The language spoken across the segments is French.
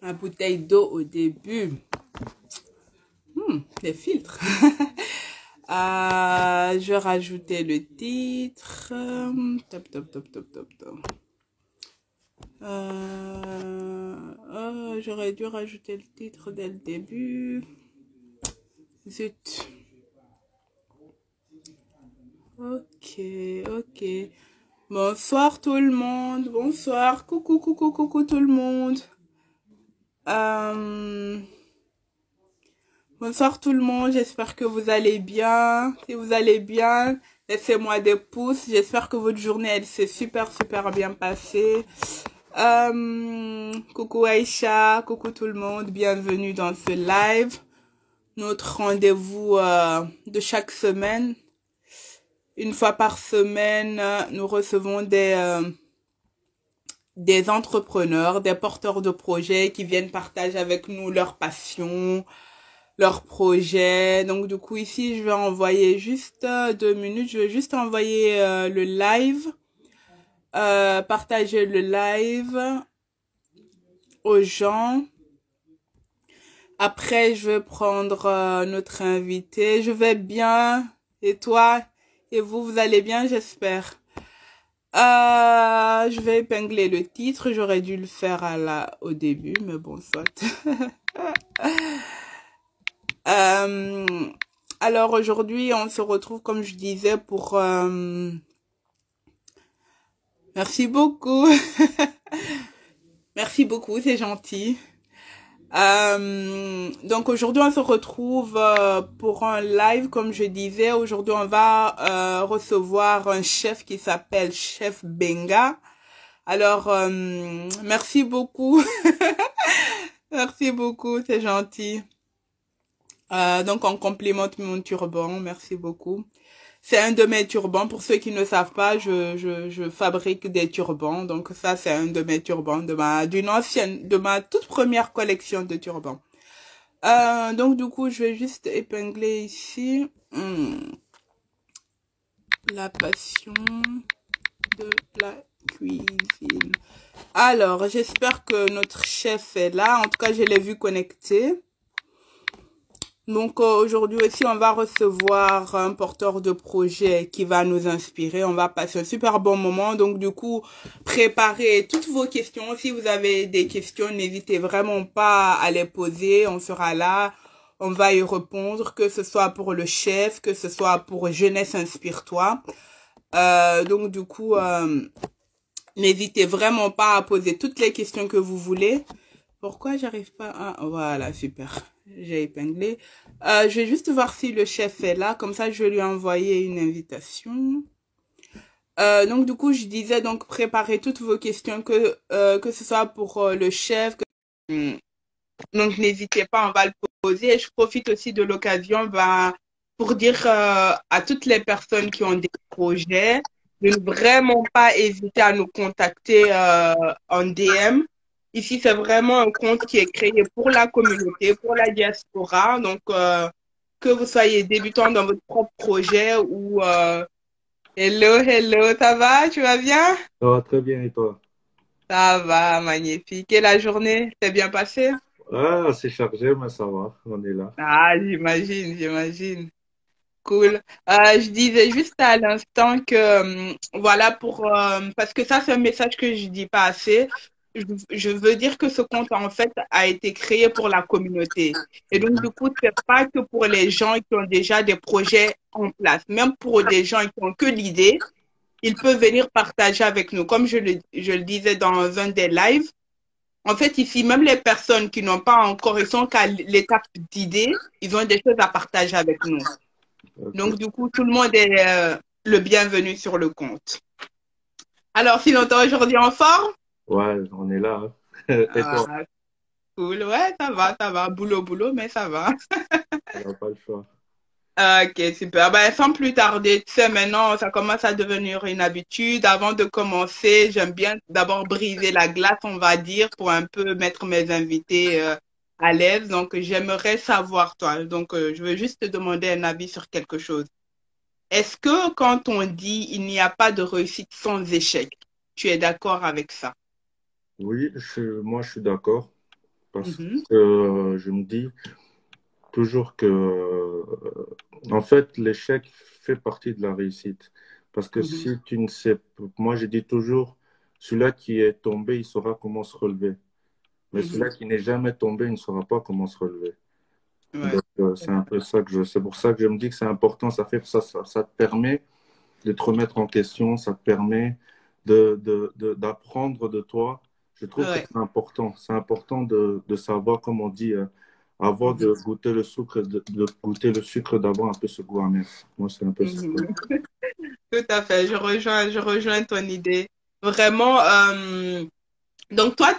Ma bouteille d'eau au début. Les filtres. Je vais rajouter le titre. Top, top, top, top, top, top. J'aurais dû rajouter le titre dès le début. Zut. Ok, ok. Bonsoir tout le monde. Bonsoir. Coucou, coucou, coucou tout le monde. Bonsoir tout le monde. J'espère que vous allez bien. Si vous allez bien, laissez-moi des pouces. J'espère que votre journée, elle s'est super, super bien passée. Coucou Aïcha. Coucou tout le monde. Bienvenue dans ce live. Notre rendez-vous de chaque semaine. Une fois par semaine, nous recevons des entrepreneurs, des porteurs de projets qui viennent partager avec nous leur passion, leurs projets. Donc du coup ici, je vais envoyer juste 2 minutes. Je vais juste envoyer le live, partager le live aux gens. Après, je vais prendre notre invité. Je vais bien. Et toi? Et vous, vous allez bien, j'espère. Je vais épingler le titre. J'aurais dû le faire au début, mais bon, soit. Alors aujourd'hui, on se retrouve, comme je disais, pour... Merci beaucoup. Merci beaucoup, c'est gentil. Donc aujourd'hui on se retrouve pour un live, comme je disais. Aujourd'hui on va recevoir un chef qui s'appelle Chef Benga. Alors merci beaucoup. Merci beaucoup, c'est gentil. Donc on complimente mon turban, merci beaucoup. C'est un de mes turbans. Pour ceux qui ne savent pas, je fabrique des turbans. Donc ça, c'est un de mes turbans de ma toute première collection de turbans. Donc du coup, je vais juste épingler ici la passion de la cuisine. Alors, j'espère que notre chef est là. En tout cas, je l'ai vu connecté. Donc aujourd'hui aussi, on va recevoir un porteur de projet qui va nous inspirer. On va passer un super bon moment. Donc du coup, préparez toutes vos questions. Si vous avez des questions, n'hésitez vraiment pas à les poser. On sera là. On va y répondre, que ce soit pour le chef, que ce soit pour Jeunesse Inspire-toi. Donc du coup, n'hésitez vraiment pas à poser toutes les questions que vous voulez. Pourquoi j'arrive pas à... Voilà, super. J'ai épinglé. Je vais juste voir si le chef est là. Comme ça, je vais lui envoyer une invitation. Donc, du coup, je disais, donc, préparez toutes vos questions, que ce soit pour le chef. Donc, n'hésitez pas, on va le poser. Et je profite aussi de l'occasion pour dire à toutes les personnes qui ont des projets de ne vraiment pas hésiter à nous contacter en DM. Ici, c'est vraiment un compte qui est créé pour la communauté, pour la diaspora. Donc, que vous soyez débutant dans votre propre projet ou... Hello, hello, ça va? Tu vas bien? Ça va très bien et toi? Ça va, magnifique. Et la journée s'est bien passée? Ah, c'est chargé, mais ça va, on est là. Ah, j'imagine, j'imagine. Cool. Je disais juste à l'instant que, voilà, parce que ça, c'est un message que je dis pas assez. Je veux dire que ce compte, en fait, a été créé pour la communauté. Et donc, du coup, c'est pas que pour les gens qui ont déjà des projets en place. Même pour des gens qui ont que l'idée, ils peuvent venir partager avec nous. Comme je le disais dans un des lives, en fait, ici, même les personnes qui n'ont pas encore, ils sont qu'à l'étape d'idée, ils ont des choses à partager avec nous. Ok. Donc, du coup, tout le monde est le bienvenu sur le compte. Alors, sinon, toi, aujourd'hui en forme? Ouais, on est là, hein. Et toi? Ah, cool. Ouais, ça va. Boulot, boulot, mais ça va. On n'a pas le choix. Ok, super. Ben, sans plus tarder, tu sais, maintenant, ça commence à devenir une habitude. Avant de commencer, j'aime bien d'abord briser la glace, on va dire, pour un peu mettre mes invités à l'aise. Donc, j'aimerais savoir, toi. Donc, je veux juste te demander un avis sur quelque chose. Est-ce que quand on dit il n'y a pas de réussite sans échec, tu es d'accord avec ça? Oui, moi je suis d'accord. Parce Mhm, que je me dis toujours que, en fait, l'échec fait partie de la réussite. Parce que mhm, si tu ne sais, moi je dis toujours, celui-là qui est tombé, il saura comment se relever. Mais celui-là mhm. qui n'est jamais tombé, il ne saura pas comment se relever. Ouais. Donc, c'est un peu ça que c'est pour ça que je me dis que c'est important. Ça te permet de te remettre en question, ça te permet d'apprendre de toi. Je trouve que Ouais. c'est important. C'est important de savoir, comme on dit, avant Mhm, de goûter le sucre, de goûter le sucre, d'avoir un peu ce goût amer. Moi, c'est un peu ça. mhm. Tout à fait, je rejoins ton idée. Vraiment, donc toi,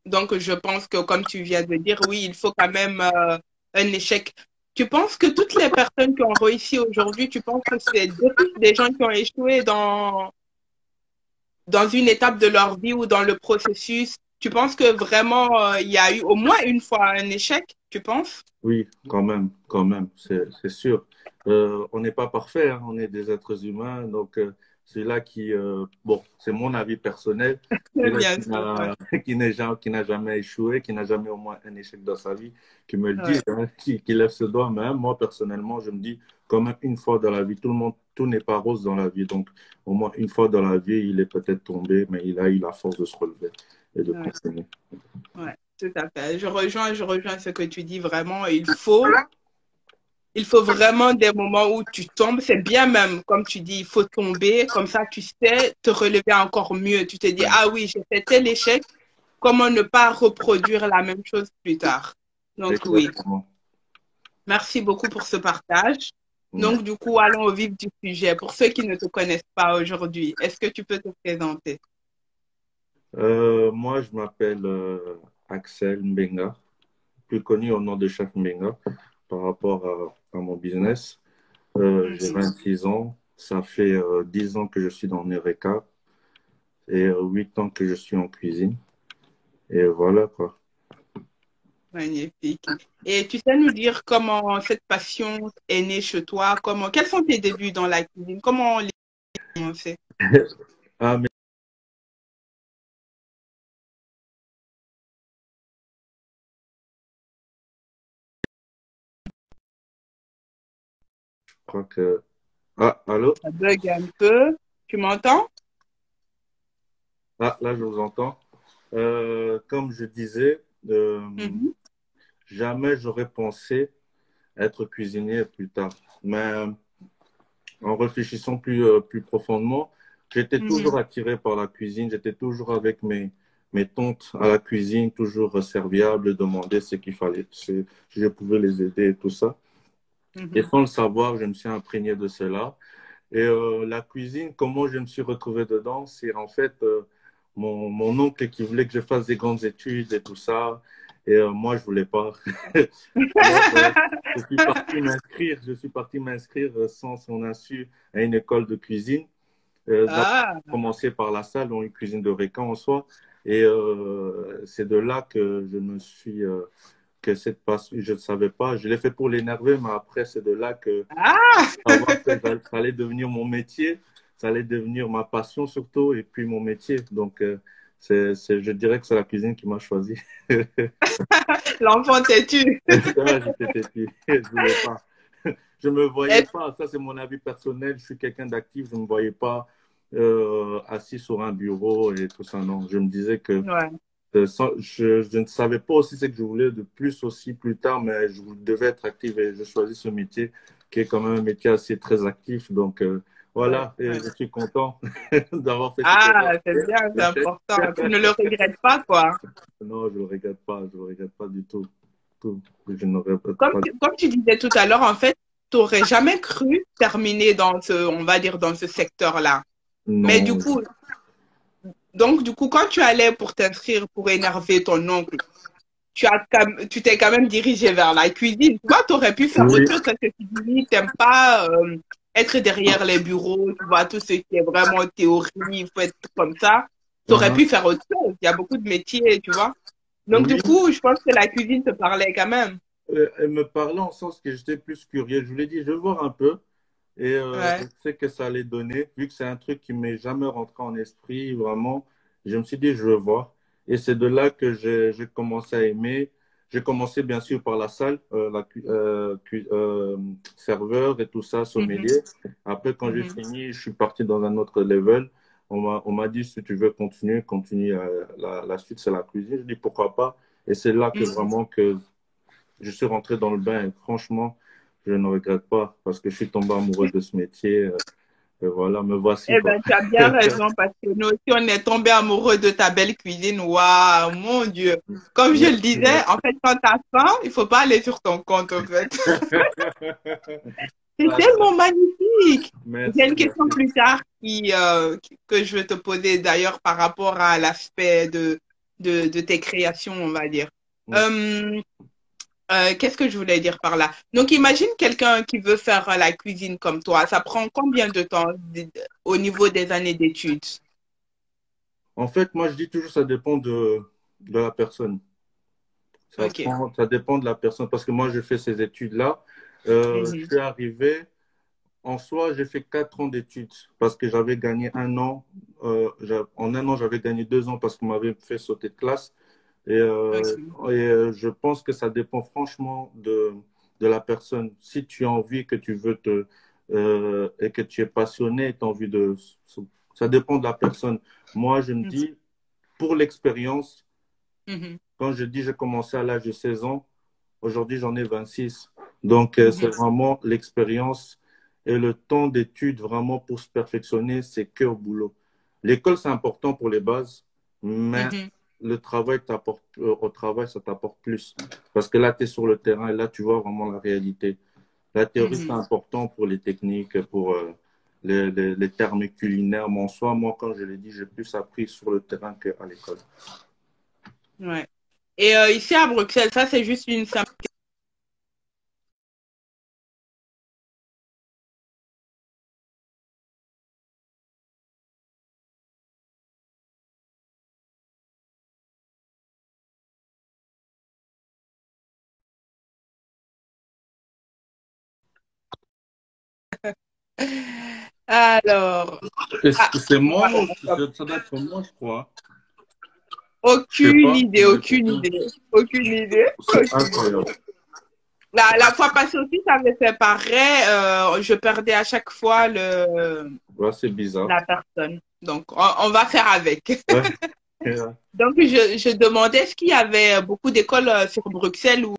donc je pense que comme tu viens de dire, oui, il faut quand même un échec. Tu penses que toutes les personnes qui ont réussi aujourd'hui, tu penses que c'est des gens qui ont échoué dans une étape de leur vie ou dans le processus? Tu penses que vraiment il y a eu au moins une fois un échec, tu penses? Oui, quand même, c'est sûr. On n'est pas parfait, hein, on est des êtres humains, donc c'est là qui, bon, c'est mon avis personnel, celui-là Bien sûr, ouais. qui n'a jamais échoué, qui n'a jamais au moins un échec dans sa vie, qui me le dit, Ouais, hein, qui lève ce doigt, même moi personnellement, je me dis quand même une fois dans la vie, tout le monde, tout n'est pas rose dans la vie, donc au moins une fois dans la vie, il est peut-être tombé, mais il a eu la force de se relever et de ouais, continuer. ouais, tout à fait. Je rejoins ce que tu dis vraiment. Il faut vraiment des moments où tu tombes. C'est bien même, comme tu dis, il faut tomber. Comme ça, tu sais te relever encore mieux. Tu te dis, ah oui, j'ai fait tel échec. Comment ne pas reproduire la même chose plus tard? Donc oui, Exactement. merci beaucoup pour ce partage. Ouais. Donc du coup, allons au vif du sujet. Pour ceux qui ne te connaissent pas aujourd'hui, est-ce que tu peux te présenter? Moi, je m'appelle Axel Mbenga, plus connu au nom de Chef Mbenga par rapport à mon business. J'ai Mhm. 26 ans. Ça fait 10 ans que je suis dans Eureka et 8 ans que je suis en cuisine. Et voilà quoi. Magnifique. Et tu sais nous dire comment cette passion est née chez toi? Quels sont tes débuts dans la cuisine? Comment les commencé? Ah, mais je crois que. Ah, allô? Ça bug un peu. Tu m'entends? Ah, là, je vous entends. Comme je disais, Mhm, jamais j'aurais pensé être cuisinier plus tard. Mais en réfléchissant plus profondément, j'étais mhm, toujours attiré par la cuisine. J'étais toujours avec mes tantes à la cuisine, toujours serviable, demander ce qu'il fallait, si je pouvais les aider et tout ça. Et mhm. sans le savoir, je me suis imprégné de cela. Et la cuisine, comment je me suis retrouvé dedans, c'est en fait mon oncle qui voulait que je fasse des grandes études et tout ça. Et moi, je voulais pas. Alors, je suis parti m'inscrire sans son insu à une école de cuisine. D'abord, Ah, commencer par la salle, dans une cuisine de Récan en soi. Et c'est de là que je me suis, que cette passion, je ne savais pas, je l'ai fait pour l'énerver, mais après, c'est de là que ah, savoir que ça allait devenir mon métier, ça allait devenir ma passion surtout, et puis mon métier. Donc, je dirais que c'est la cuisine qui m'a choisi. l'enfant têtu. Ah, j'étais têtu, je voulais pas. Je me voyais Et- pas, ça c'est mon avis personnel, je suis quelqu'un d'actif, je ne me voyais pas assis sur un bureau et tout ça, non. Je me disais que Ouais, je ne savais pas aussi ce que je voulais de plus aussi plus tard, mais je devais être actif et je choisis ce métier qui est quand même un métier assez très actif. Donc ouais, voilà, et ouais. je suis content d'avoir fait cette Ah, erreur. c'est bien, c'est L'échec. important. Tu ne le regrettes pas, quoi. Non, je le regrette pas du tout. Tout. Je ne regrette pas. Comme tu disais tout à l'heure, en fait, tu n'aurais jamais cru terminer dans on va dire, dans ce secteur-là. Mais du Non, coup, quand tu allais pour t'inscrire pour énerver ton oncle, tu t'es quand même dirigé vers la cuisine. Tu vois, tu aurais pu faire oui, autre chose parce que tu dis, t'aimes pas être derrière les bureaux, tu vois, tout ce qui est vraiment théorie, il faut être comme ça. Tu aurais pu uh-huh. faire autre chose. Il y a beaucoup de métiers, tu vois. Donc, du Oui, coup, je pense que la cuisine te parlait quand même. elle me parlait en sens que j'étais plus curieux. Je lui ai dit, je veux voir un peu. Et je Ouais. sais que ça allait donner, vu que c'est un truc qui m'est jamais rentré en esprit, vraiment. Je me suis dit, je veux voir. Et c'est de là que j'ai commencé à aimer. J'ai commencé bien sûr par la salle, serveur et tout ça, Mhm, sommelier. Après, quand j'ai mhm, fini, je suis parti dans un autre level. On m'a dit, si tu veux continuer, continue. La suite, c'est la cuisine. Je dis, pourquoi pas. Et c'est là que mhm. vraiment que je suis rentré dans le bain. Et franchement, je ne regrette pas parce que je suis tombé amoureux de ce métier. Et voilà, me voici, Eh quoi. ben, tu as bien raison parce que nous aussi, on est tombé amoureux de ta belle cuisine. Waouh, mon Dieu. Comme je le Merci, disais, en merci. fait, quand tu as faim, il faut pas aller sur ton compte, en fait. C'est Ça, ça. tellement magnifique. J'ai Merci, une question merci. plus tard que je vais te poser d'ailleurs par rapport à l'aspect de tes créations, on va dire. Mm. Euh, qu'est-ce que je voulais dire par là? Donc, imagine quelqu'un qui veut faire la cuisine comme toi. Ça prend combien de temps au niveau des années d'études? En fait, moi, je dis toujours, ça dépend de la personne. Ok. Ça dépend de la personne parce que moi, j'ai fait ces études-là. Je Mhm. suis arrivé, en soi, j'ai fait 4 ans d'études parce que j'avais gagné un an. En un an, j'avais gagné 2 ans parce qu'on m'avait fait sauter de classe. Et, Ok. je pense que ça dépend franchement de la personne. Si tu as envie, que tu veux et que tu es passionné, tu as envie de. Ça dépend de la personne. Moi, je me dis, pour l'expérience, Mhm. quand je dis j'ai commencé à l'âge de 16 ans, aujourd'hui j'en ai 26. Donc, c'est Mhm. vraiment l'expérience et le temps d'étude vraiment pour se perfectionner, c'est que au boulot. L'école, c'est important pour les bases, mais Mhm. le travail t'apporte, au travail, ça t'apporte plus. Parce que là, tu es sur le terrain et là, tu vois vraiment la réalité. La théorie, c'est Mhm. important pour les techniques, pour les termes culinaires. Mais en soi, moi, quand je l'ai dit, j'ai plus appris sur le terrain qu'à l'école. Ouais. Et ici à Bruxelles, ça c'est juste une simple. Alors, Est-ce ah, que c'est moi voilà, ou stop. ça doit être moi, je crois. Je sais Aucune pas, idée, mais aucune idée, aucune idée, c'est aucune idée. incroyable. La fois passée aussi, ça avait fait pareil. Je perdais à chaque fois Ouais, c'est bizarre. la personne. Donc, on va faire avec. Ouais. Ouais. Donc, je demandais est-ce qu'il y avait beaucoup d'écoles sur Bruxelles où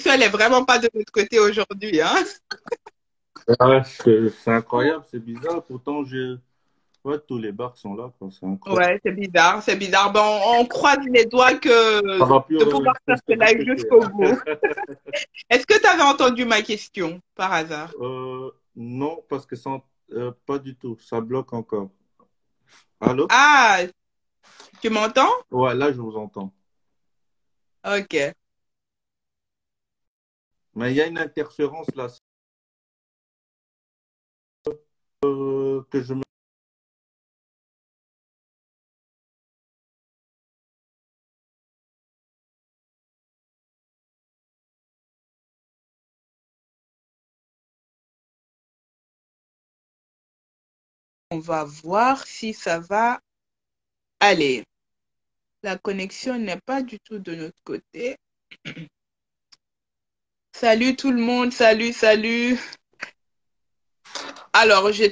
elle est vraiment pas de notre côté aujourd'hui, hein? Ouais, c'est incroyable, c'est bizarre. Pourtant, ouais, tous les bars sont là, quoi. C'est incroyable. Ouais, c'est bizarre, c'est bizarre. Bon, on croise les doigts Ça que va plus de pouvoir faire rester ce live compliqué, jusqu'au bout. hein. Est-ce que tu avais entendu ma question par hasard? Non, parce que pas du tout. Ça bloque encore. Allô? Ah, tu m'entends? Ouais, là, je vous entends. Ok. Mais il y a une interférence là que je me. On va voir si ça va aller. La connexion n'est pas du tout de notre côté. Salut tout le monde, salut, salut. Alors, j'ai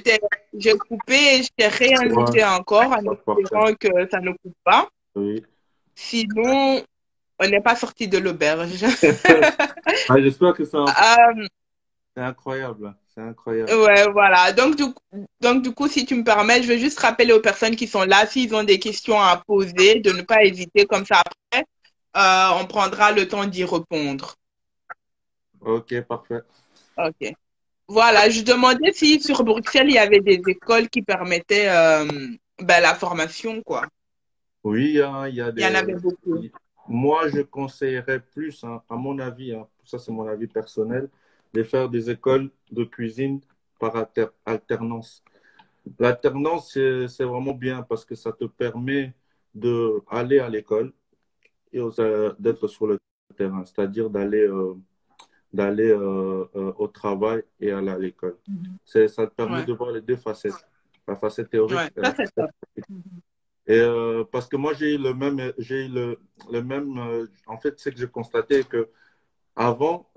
coupé et je t'ai Ouais, réinvité encore en parfait. espérant que ça ne coupe pas. Oui. Sinon, on n'est pas sorti de l'auberge. Ah, j'espère que Euh, c'est incroyable. C'est incroyable. ouais, voilà. Donc, du coup, si tu me permets, je vais juste rappeler aux personnes qui sont là, s'ils ont des questions à poser, de ne pas hésiter. Comme ça, après, on prendra le temps d'y répondre. Ok, parfait. OK. Voilà, je demandais si sur Bruxelles, il y avait des écoles qui permettaient ben, la formation, quoi. Oui, hein, il y a Il y en avait beaucoup. Moi, je conseillerais plus, hein, à mon avis, hein, ça c'est mon avis personnel, de faire des écoles de cuisine par alternance. L'alternance, c'est vraiment bien parce que ça te permet d'aller à l'école et d'être sur le terrain, c'est-à-dire d'aller au travail et aller à l'école. Mhm. Ça te permet Ouais, de voir les deux facettes, la facette théorique ouais, et ça la c'est facette top. pratique. Mhm. Et parce que moi, j'ai eu le même, en fait, c'est que j'ai constaté que avant,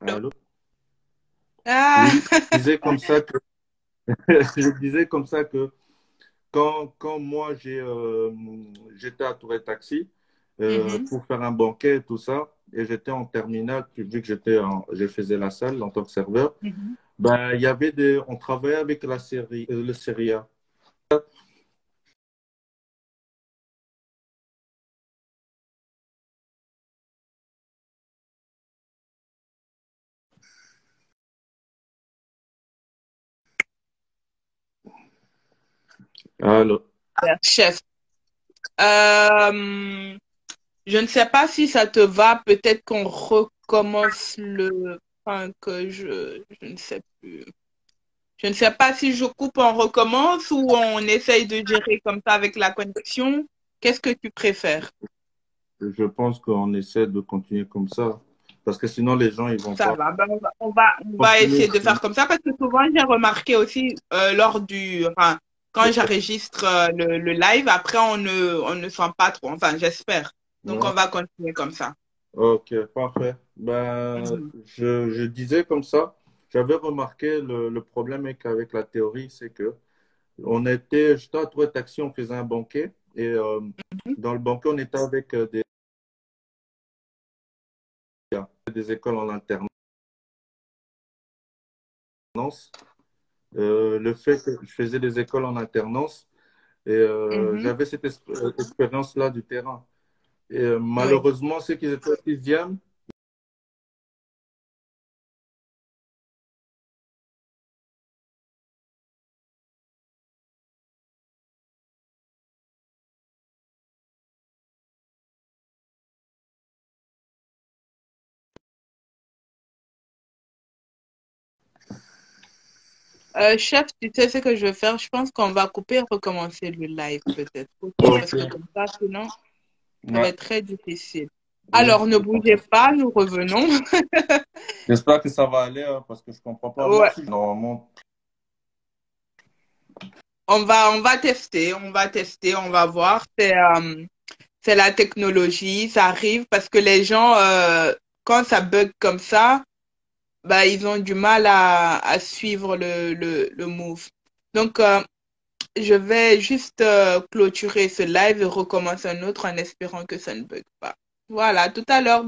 allô? Ah, Oui, je disais comme ça que, je disais comme ça que quand moi j'étais à Touré Taxi mhm. pour faire un banquet et tout ça, et j'étais en terminale, puis vu que je faisais la salle en tant que serveur, Mhm. ben on travaillait avec la série, le série A. Alors, Chef. Euh, je ne sais pas si ça te va, peut-être qu'on recommence enfin, je ne sais plus. Je ne sais pas si je coupe, on recommence ou on essaye de gérer comme ça avec la connexion. Qu'est-ce que tu préfères? je pense qu'on essaie de continuer comme ça, parce que sinon les gens ils vont Ça pas va. Ben, on va continuer. essayer de faire comme ça parce que souvent j'ai remarqué aussi enfin, quand j'enregistre le live, après on ne sent pas trop. Enfin, j'espère. Donc Ouais. on va continuer comme ça. Ok, parfait. Ben, Mhm. je disais comme ça, j'avais remarqué le problème avec la théorie, c'est que j'étais à Touré Taxi, on faisait un banquet et dans le banquet, on était avec des écoles en alternance. Le fait que je faisais des écoles en alternance et Mhm. j'avais cette expérience-là du terrain. Et Oui. malheureusement, ceux qui étaient au sixième, Chef, tu sais ce que je vais faire? Je pense qu'on va couper et recommencer le live peut-être. Ok, parce que ok, comme ça, sinon, ça va ouais, être très difficile. oui, Alors, ne je bougez comprends. pas, nous revenons. J'espère que ça va aller hein, parce que je comprends pas. Moi Ouais, aussi, normalement. on va tester, on va voir. C'est la technologie, ça arrive parce que les gens, quand ça bug comme ça, bah, ils ont du mal à suivre le move. Donc, je vais juste clôturer ce live et recommencer un autre en espérant que ça ne bug pas. Voilà, tout à l'heure.